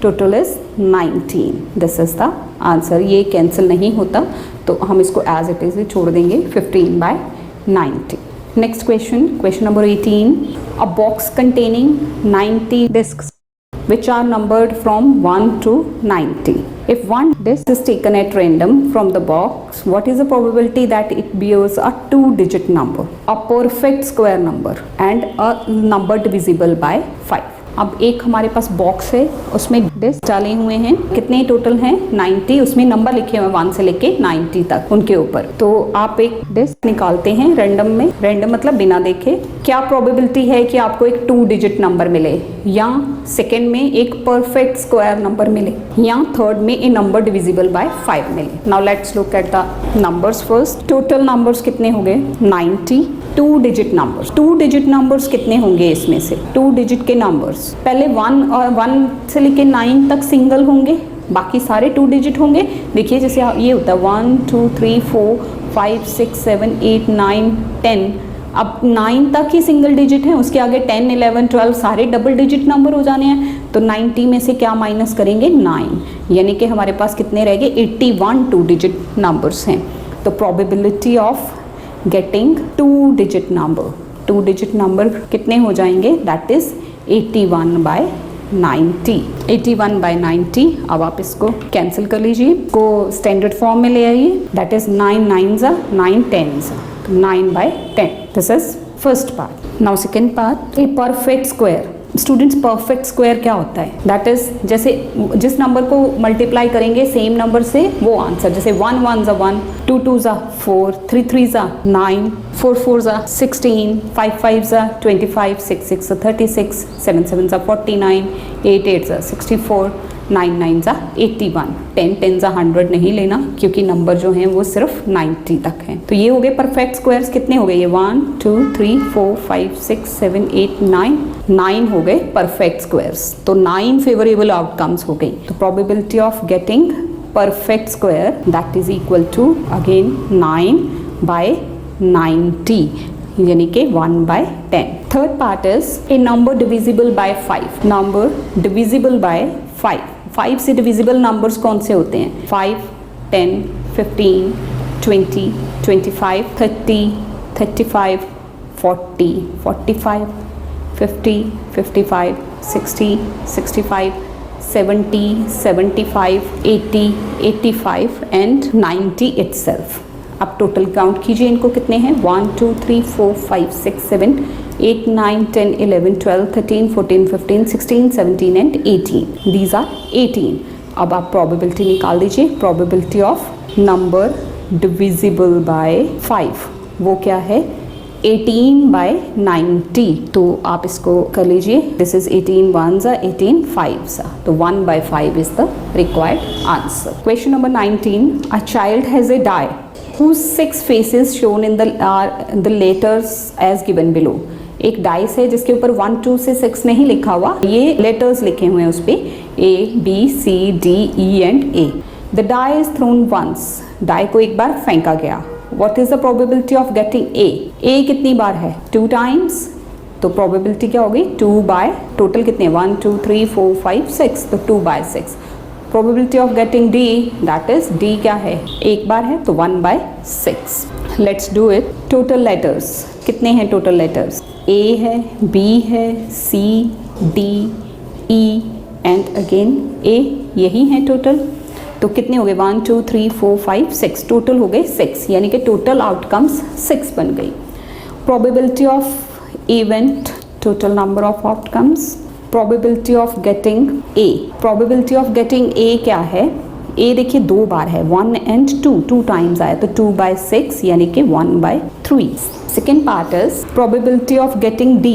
total is 19। This is the answer. ये कैंसिल नहीं होता तो हम इसको एज इट इज ही छोड़ देंगे, 15/90। Next question, question number 18, a box containing 90 discs which are numbered from 1 to 90. If one disc is taken at random from the box, what is the probability that it bears a 2-digit number, a perfect square number and a number divisible by 5? अब एक हमारे पास बॉक्स है, उसमें डिस्क डाले हुए हैं, कितने टोटल हैं 90, उसमें नंबर लिखे हुए हैं 1 से लेके 90 तक उनके ऊपर। तो आप एक डिस्क निकालते हैं रैंडम में, रैंडम मतलब बिना देखे, क्या प्रोबेबिलिटी है कि आपको एक 2 डिजिट नंबर मिले, या सेकेंड में एक परफेक्ट स्क्वायर नंबर मिले, या थर्ड में ए नंबर डिविजिबल बाय 5 मिले। Now let's look at the numbers first. Total numbers कितने हो गए 90, 2 डिजिट नंबर्स। 2 डिजिट नंबर्स कितने होंगे इसमें से, 2 डिजिट के नंबर्स पहले 1 और 1 से लेके 9 तक सिंगल होंगे, बाकी सारे 2 डिजिट होंगे। देखिए जैसे ये होता है 1 2 3 4 5 6 7 8 9 10, अब 9 तक ही सिंगल डिजिट है, उसके आगे 10 11 12 सारे डबल डिजिट नंबर हो जाने हैं। तो 90 में से क्या माइनस करेंगे 9, यानी कि हमारे पास कितने रह गए 81 2 डिजिट नंबर्स हैं। तो probability of getting 2 digit number, 2 digit number कितने हो जाएंगे, दैट इज 81/90। 81/90। अब आप इसको कैंसिल कर लीजिए, को स्टैंडर्ड फॉर्म में ले आइए, that is 9 9s 9 10s, 9/10। This is first part. Now second part, a perfect square. Students perfect square क्या होता है, दैट इज जैसे जिस नंबर को मल्टीप्लाई करेंगे सेम नंबर से वो आंसर, जैसे 1 1s 1, 2 2s 4, 3 3s 9, 4 4s 16, 5 5s 25, 6 6 36, 7 7s 49, 8 8s 64, 9 9s 81, 10 10s 100 नहीं लेना क्योंकि नंबर जो हैं वो सिर्फ 90 तक हैं। तो ये हो गए परफेक्ट स्क्वायर्स, कितने हो गए ये 1 2 3 4 5 6 7 8 9 हो गए परफेक्ट स्क्वायर्स। तो 9 फेवरेबल आउटकम्स हो गई। तो probability of getting perfect square that is equal to again 9/90, यानी कि 1/10। Third part is a number divisible by 5। Number divisible by 5, 5 से डिविजिबल नंबर्स कौन से होते हैं, 5 10 15 20 25 30 35 40 45 50 55 60 65 70 75 80 85 एंड 90 इटसेल्फ। अब टोटल काउंट कीजिए इनको, कितने हैं 1 2 3 4 5 6 7 8 9 10 11 12 13 14 15 16 17 एंड 18। These are 18। अब आप प्रोबेबिलिटी निकाल दीजिए, probability of number divisible by 5 वो क्या है 18/90। तो आप इसको कर लीजिए, दिस इज 18 1s 18 5s, तो 1/5 is the required answer. Question number 19, a child has a die whose 6 faces shown in the letters as given below। एक डाइस है जिसके ऊपर 1 2 से 6 नहीं लिखा हुआ, ये लेटर्स लिखे हुए हैं उस पे A B C D E and A। The die is thrown once, die को एक बार फेंका गया। What is the probability of getting A? A कितनी बार है 2 times, तो प्रोबेबिलिटी क्या होगी 2/, टोटल कितने 1 2 3 4 5 6, तो 2/6। Probability of getting D, that is D क्या है एक बार है तो 1/6। Let's do it. Total letters कितने हैं, टोटल लेटर्स A है B है C D E and again A, यही है टोटल। तो कितने हो गए 1 2 3 4 5 6, टोटल हो गए 6, यानी कि टोटल आउटकम्स 6 बन गई। Probability of event, total number of outcomes. Probability of getting A, probability of getting A क्या है, A देखिए 2 बार है 1 and 2 टाइम्स आया तो 2/6 यानी कि 1/3। Second part is probability of getting D।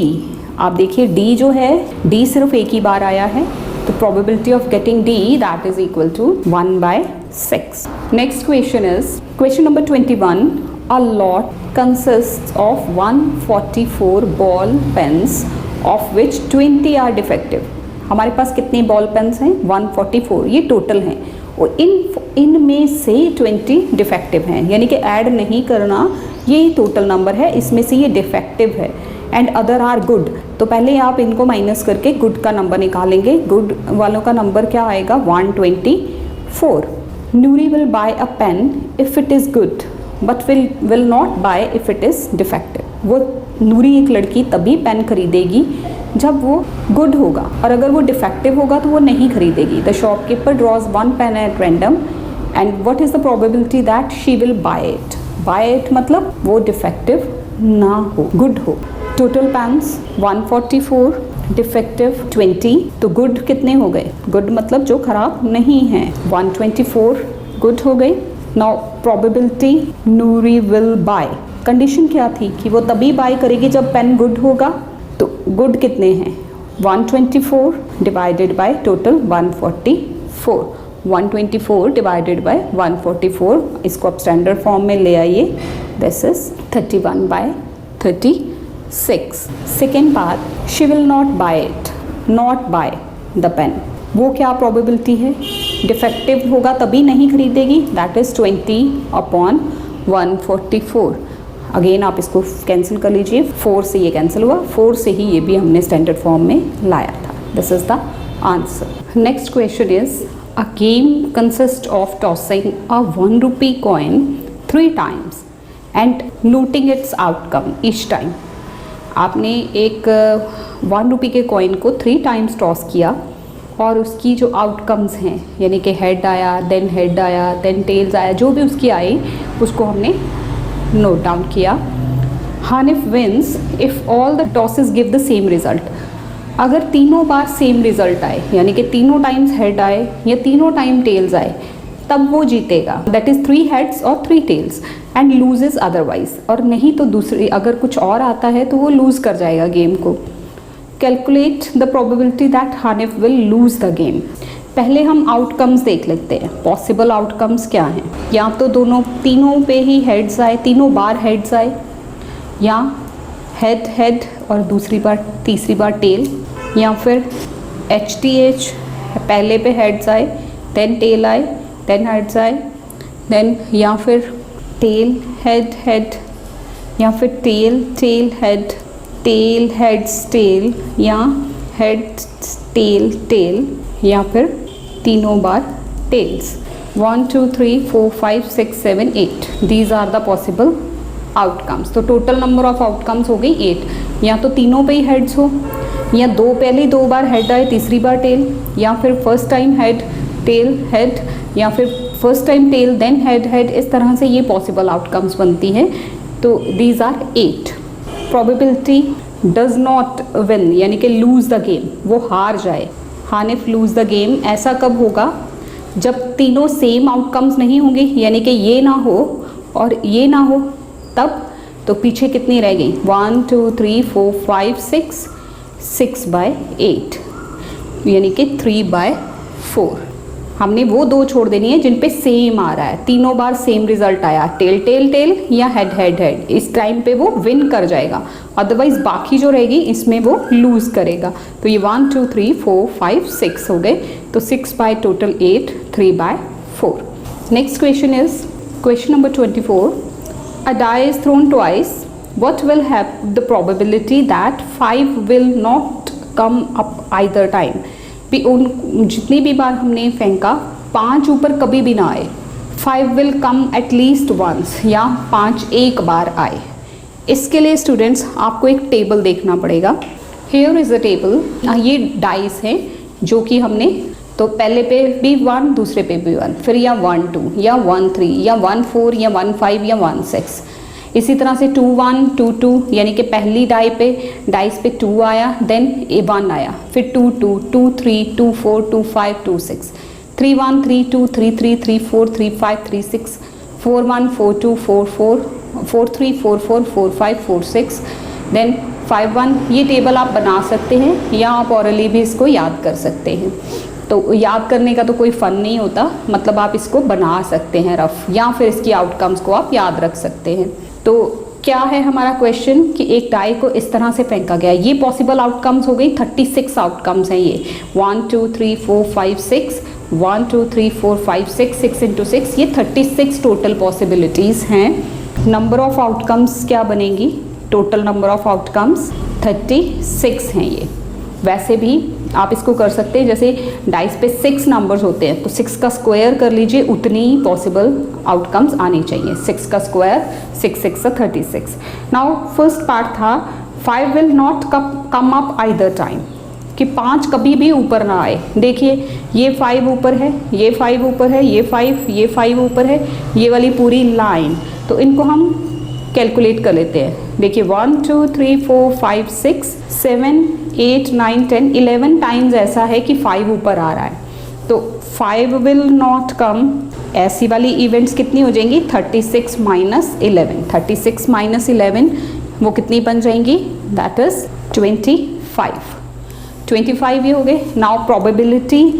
आप देखिए D जो है D सिर्फ एक ही बार आया है, तो probability of getting D that is equal to 1/6। Next question is question number 21, a lot consists of 144 ball pens of which 20 are defective. हमारे पास कितने बॉल पेन्स हैं 144, ये टोटल हैं और इनमें से 20 डिफेक्टिव हैं, यानी कि ऐड नहीं करना, ये टोटल नंबर है, इसमें से ये डिफेक्टिव है। एंड अदर आर गुड, तो पहले आप इनको माइनस करके गुड का नंबर निकालेंगे। गुड वालों का नंबर क्या आएगा 124। Noori will buy a pen if it is good but will not buy if it is defective. वो नूरी एक लड़की तभी पेन खरीदेगी जब वो गुड होगा, और अगर वो डिफेक्टिव होगा तो वो नहीं खरीदेगी। The shopkeeper draws one pen at random and what is the probability that she will buy it. Buy it मतलब वो डिफेक्टिव ना हो, गुड हो। टोटल पेन्स 144, डिफेक्टिव 20, तो गुड कितने हो गए, गुड मतलब जो खराब नहीं है 124 गुड हो गए। Now probability Noori will bye, condition क्या थी कि वो तभी बाय करेगी जब पेन गुड होगा, तो गुड कितने हैं 124 divided by total 144, 124 divided by 144, इसको आप स्टैंडर्ड फॉर्म में ले आइए, this is 31/36। Second part, she will not buy it, not buy the pen, वो क्या प्रोबेबिलिटी है, डिफेक्टिव होगा तभी नहीं खरीदेगी, दैट इज 20/144। अगेन आप इसको कैंसिल कर लीजिए, 4 से ये कैंसिल हुआ, 4 से ही ये भी हमने स्टैंडर्ड फॉर्म में लाया था। This is the answer. Next question is a game consist of tossing a 1 rupee coin 3 times and noting its outcome each time. आपने एक 1 rupee के कॉइन को 3 times टॉस किया और उसकी जो आउटकम्स हैं, यानी कि हेड आया, देन हेड आया, देन टेल्स आया, जो भी उसकी आई उसको हमने नोट डाउन किया। Hanif wins if all the tosses give the same result. अगर तीनों बार सेम रिजल्ट आए, यानी कि तीनों टाइम्स हेड आए या तीनों टाइम टेल्स आए, तब वो जीतेगा, दैट इज़ 3 heads और 3 tails, एंड लूजेज अदरवाइज, और नहीं तो दूसरी अगर कुछ और आता है तो वो लूज़ कर जाएगा गेम को। Calculate the probability that Hanif will lose the game. पहले हम आउटकम्स देख लेते हैं, पॉसिबल आउटकम्स क्या हैं। या तो तीनों पे ही हेड्स आए, तीनों बार हेड्स आए, या हेड हेड और तीसरी बार टेल, या फिर HTH पहले पे हेड्स आए, देन टेल आए, देन हेड्स आए, देन या फिर टेल हेड हेड, या फिर tail tail head, tail heads tail, या हेड टेल टेल, या फिर तीनों बार tails. 1 2 3 4 5 6 7 8 these are the possible outcomes. तो टोटल नंबर ऑफ आउटकम्स हो गई 8। या तो तीनों पे ही हेड्स हो, या पहले 2 बार हेड आए, तीसरी बार टेल, या फिर first time head tail head, या फिर first time tail then head head, इस तरह से ये पॉसिबल आउटकम्स बनती हैं। तो these are 8। Probability does not win, यानी कि लूज़ द गेम, वो हार जाए, हानिफ लूज़ द गेम, ऐसा कब होगा जब तीनों सेम आउटकम्स नहीं होंगे, यानी कि ये ना हो और ये ना हो, तब। तो पीछे कितनी रह गई 1 2 3 4 5 6 6/8, यानी कि 3/4। हमने वो 2 छोड़ देनी है जिन पे सेम आ रहा है, तीनों बार सेम रिजल्ट आया, टेल टेल टेल या हेड हेड हेड, इस टाइम पे वो विन कर जाएगा, अदरवाइज बाकी जो रहेगी इसमें वो लूज़ करेगा। तो ये 1 2 3 4 5 6 हो गए, तो 6/8 3/4। Next question is question number 24। A die is thrown twice, what will have the probability that 5 will not come up either time। भी उन जितनी भी बार हमने फेंका 5 ऊपर कभी भी ना आए, 5 will come at least once, या 5 एक बार आए। इसके लिए स्टूडेंट्स आपको एक टेबल देखना पड़ेगा। Here is a table, ये डाइस हैं जो कि हमने, तो पहले पे भी 1, दूसरे पे भी 1, फिर या 1 2 या 1 3 या 1 4 या 1 5 या 1 6, इसी तरह से 2 1 2 2, यानी कि पहली डाइस पे 2 आया, देन 1 आया, फिर 2 2 2 3 2 4 2 5 2 6, 3 1 3 2 3 3 3 4 3 5 3 6, 4 1 4 2 4 4 4 3 4 4 4 5 4 6, देन 5 1। ये टेबल आप बना सकते हैं या आप ऑरली भी इसको याद कर सकते हैं। तो याद करने का तो कोई फ़न नहीं होता, मतलब आप इसको बना सकते हैं रफ, या फिर इसकी आउटकम्स को आप याद रख सकते हैं। तो क्या है हमारा क्वेश्चन कि एक डाई को इस तरह से फेंका गया, ये पॉसिबल आउटकम्स हो गई, 36 आउटकम्स हैं ये, 1 2 3 4 5 6, 1 2 3 4 5 6, 6 इंटू 6, ये 36 टोटल पॉसिबिलिटीज़ हैं। नंबर ऑफ आउटकम्स क्या बनेंगी, टोटल नंबर ऑफ आउटकम्स 36 हैं ये। वैसे भी आप इसको कर सकते हैं, जैसे डाइस पे 6 नंबर्स होते हैं तो 6 का स्क्वायर कर लीजिए, उतनी ही पॉसिबल आउटकम्स आनी चाहिए। 6 का स्क्वायर 6 6 36। नाउ फर्स्ट पार्ट था 5 will not come up either time, कि 5 कभी भी ऊपर ना आए। देखिए ये 5 ऊपर है, ये 5 ऊपर है, ये 5 ऊपर है, ये वाली पूरी लाइन, तो इनको हम कैलकुलेट कर लेते हैं। देखिए 1 2 3 4 5 6 7 8 9 10 11 टाइम्स ऐसा है कि 5 ऊपर आ रहा है, तो 5 विल नॉट कम, ऐसी वाली इवेंट्स कितनी हो जाएंगी, 36 माइनस 11, 36 माइनस 11 वो कितनी बन जाएंगी, दैट इज 25, 25 ये हो गए। Now probability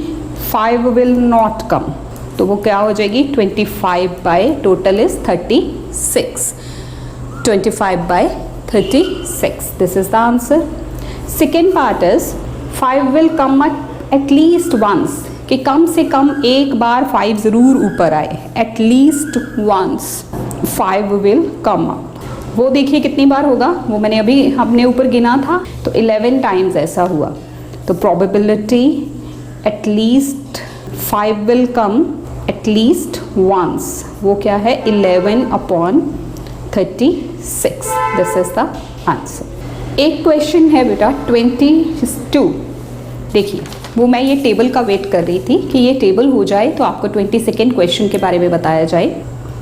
5 will not come, तो वो क्या हो जाएगी, 25 bye total is 36, 25 by 36. This is the answer. Second part is 5 will come at least once, कि कम से कम एक बार 5 ज़रूर ऊपर आए, at least once 5 will come up। वो देखिए कितनी बार होगा, वो मैंने अभी हमने ऊपर गिना था, तो 11 टाइम्स ऐसा हुआ। तो probability at least 5 will come at least once, वो क्या है 11/36, दिस इज द आंसर। एक क्वेश्चन है बेटा 22, देखिए वो मैं ये टेबल का वेट कर रही थी कि ये टेबल हो जाए तो आपको 22nd क्वेश्चन के बारे में बताया जाए।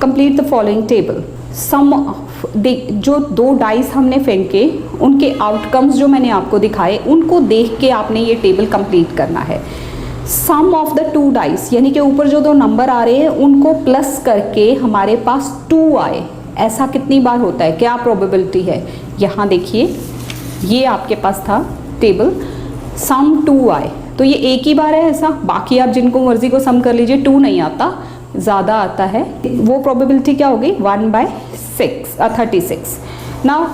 कंप्लीट द फॉलोइंग टेबल, सम जो 2 डाइस हमने फेंके उनके आउटकम्स जो मैंने आपको दिखाए उनको देख के आपने ये टेबल कंप्लीट करना है। सम ऑफ द 2 डाइस, यानी कि ऊपर जो 2 नंबर आ रहे हैं उनको प्लस करके हमारे पास 2 आए, ऐसा कितनी बार होता है, क्या प्रोबेबिलिटी है। यहाँ देखिए ये आपके पास था टेबल, सम 2 आए, तो ये एक ही बार है ऐसा, बाकी आप जिनको मर्जी को सम कर लीजिए, 2 नहीं आता, ज़्यादा आता है, वो प्रोबेबिलिटी क्या हो गई 1/36। नाउ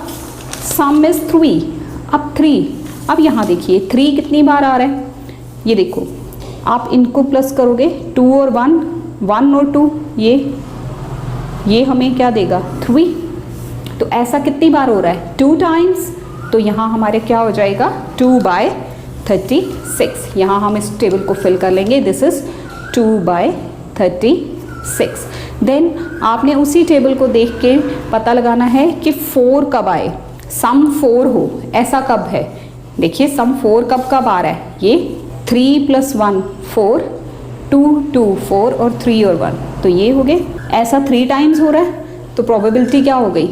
सम इज 3, अब 3, अब यहाँ देखिए 3 कितनी बार आ रहा है, ये देखो आप इनको प्लस करोगे 2 और 1, 1 और 2, ये हमें क्या देगा 3, तो ऐसा कितनी बार हो रहा है 2 टाइम्स, तो यहाँ हमारे क्या हो जाएगा 2/36। यहाँ हम इस टेबल को फिल कर लेंगे, दिस इज 2/36। देन आपने उसी टेबल को देख के पता लगाना है कि 4 कब आए, सम 4 हो, ऐसा कब है। देखिए सम 4 कब आ रहा है, ये 3 + 1 4, 2 2 4 और 3 और 1, तो ये हो गए, ऐसा 3 टाइम्स हो रहा है, तो प्रोबेबिलिटी क्या हो गई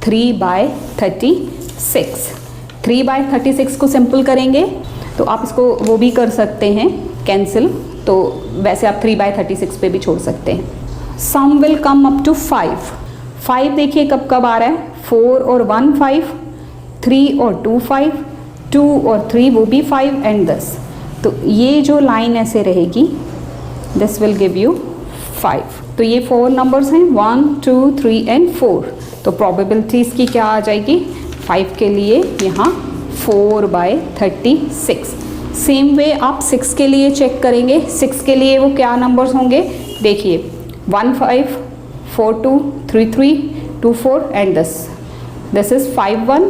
3/36। 3/36 को सिंपल करेंगे तो आप इसको वो भी कर सकते हैं कैंसिल, तो वैसे आप 3/36 पे भी छोड़ सकते हैं। सम विल कम अप टू 5 देखिए कब आ रहा है, 4 और 1 5, 3 और 2 5, 2 और 3 वो भी 5 एंड 10, तो ये जो लाइन ऐसे रहेगी दिस विल गिव यू 5। तो ये 4 नंबर्स हैं 1 2 3 एंड 4, तो प्रोबेबिलिटीज़ की क्या आ जाएगी 5 के लिए यहाँ 4/36। सेम वे आप 6 के लिए चेक करेंगे, 6 के लिए वो क्या नंबर्स होंगे, देखिए 1 5 4 2 3 3 2 4 एंड दिस इज 5 1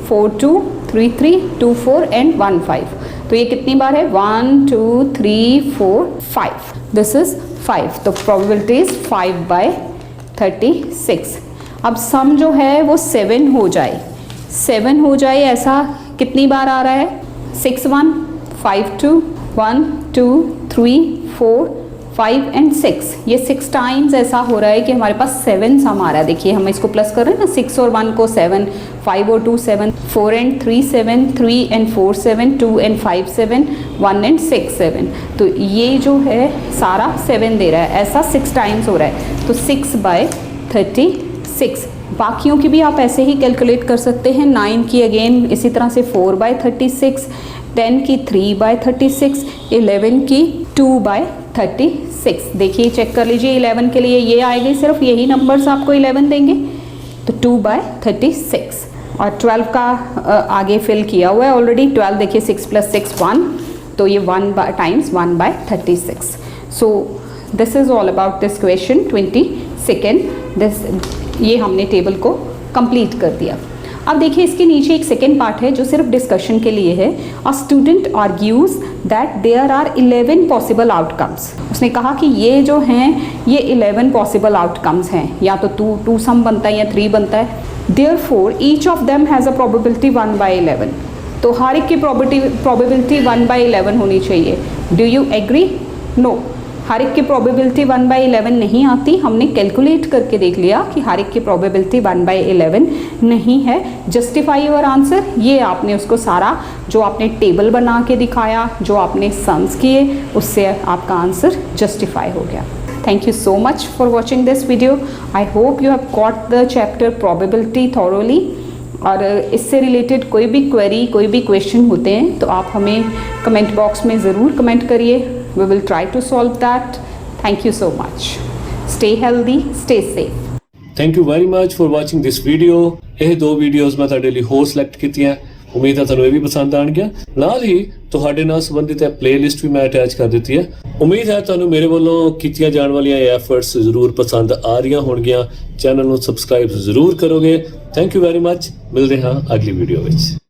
4 2 3 3 2 4 एंड 1 5, तो ये कितनी बार है 1 2 3 4 5, दिस इज 5, तो प्रोबेबिलिटी इज 5/36। अब सम जो है वो 7 हो जाए, ऐसा कितनी बार आ रहा है 6 1 5 2 1 2 3 4 5 एंड 6, ये 6 टाइम्स ऐसा हो रहा है कि हमारे पास 7 सम आ रहा है। देखिए हम इसको प्लस कर रहे हैं ना, 6 और 1 को 7, 5 और 2 7, 4 एंड 3 7, 3 एंड 4 7, 2 एंड 5 7, 1 एंड 6 7, तो ये जो है सारा 7 दे रहा है, ऐसा 6 टाइम्स हो रहा है, तो 6/36। बाकियों की भी आप ऐसे ही कैलकुलेट कर सकते हैं, 9 की अगेन इसी तरह से 4/36, 10 की 3/36, 11 की 2/36। देखिए चेक कर लीजिए 11 के लिए ये आएगी, सिर्फ यही नंबर्स आपको 11 देंगे, तो 2/36 और 12 का आगे फिल किया हुआ है ऑलरेडी। 12 देखिए 6 + 6 1, तो ये 1 times 1/36। So this is all about this question 22nd। ये हमने टेबल को कंप्लीट कर दिया। अब देखिए इसके नीचे एक सेकेंड पार्ट है जो सिर्फ डिस्कशन के लिए है। A student argues that there are 11 possible outcomes. उसने कहा कि ये जो हैं ये 11 पॉसिबल आउटकम्स हैं, या तो 2 सम बनता है या 3 बनता है। Therefore each of them has a probability 1/11। तो हर एक की प्रोबेबिलिटी 1/11 होनी चाहिए। Do you agree? नो, हर एक की प्रोबेबिलिटी 1/11 नहीं आती। हमने कैलकुलेट करके देख लिया कि हर एक की प्रोबेबिलिटी 1/11 नहीं है। जस्टिफाई योर आंसर, ये आपने उसको सारा जो आपने टेबल बना के दिखाया, जो आपने सम्स किए, उससे आपका आंसर जस्टिफाई हो गया। Thank you so much for watching this video. I hope you have got the chapter probability thoroughly. और इससे रिलेटेड कोई भी क्वेरी, कोई भी क्वेश्चन होते हैं तो आप हमें कमेंट बॉक्स में ज़रूर कमेंट करिए। We will try to solve that. Thank you so much. Stay healthy, stay safe. Thank you very much for watching this video. ਇਹ ਦੋ ਵੀਡੀਓਜ਼ ਮੈਂ ਤੁਹਾਡੇ ਲਈ ਹੋਰ ਸਿਲੈਕਟ ਕੀਤੀਆਂ। ਉਮੀਦ ਹੈ ਤੁਹਾਨੂੰ ਇਹ ਵੀ ਪਸੰਦ ਆਣਗੀਆਂ। ਨਾਲ ਹੀ ਤੁਹਾਡੇ ਨਾਲ ਸੰਬੰਧਿਤ ਇਹ ਪਲੇਲਿਸਟ ਵੀ ਮੈਂ ਅਟੈਚ ਕਰ ਦਿੱਤੀ ਹੈ। ਉਮੀਦ ਹੈ ਤੁਹਾਨੂੰ ਮੇਰੇ ਵੱਲੋਂ ਕੀਤੀਆਂ ਜਾਣ ਵਾਲੀਆਂ ਇਹ ਐਫਰਟਸ ਜ਼ਰੂਰ ਪਸੰਦ ਆ ਰਹੀਆਂ ਹੋਣਗੀਆਂ। ਚੈਨਲ ਨੂੰ ਸਬਸਕ੍ਰਾਈਬ ਜ਼ਰੂਰ ਕਰੋਗੇ। Thank you very much. ਮਿਲਦੇ ਹਾਂ ਅਗਲੀ ਵੀਡੀਓ ਵਿੱਚ।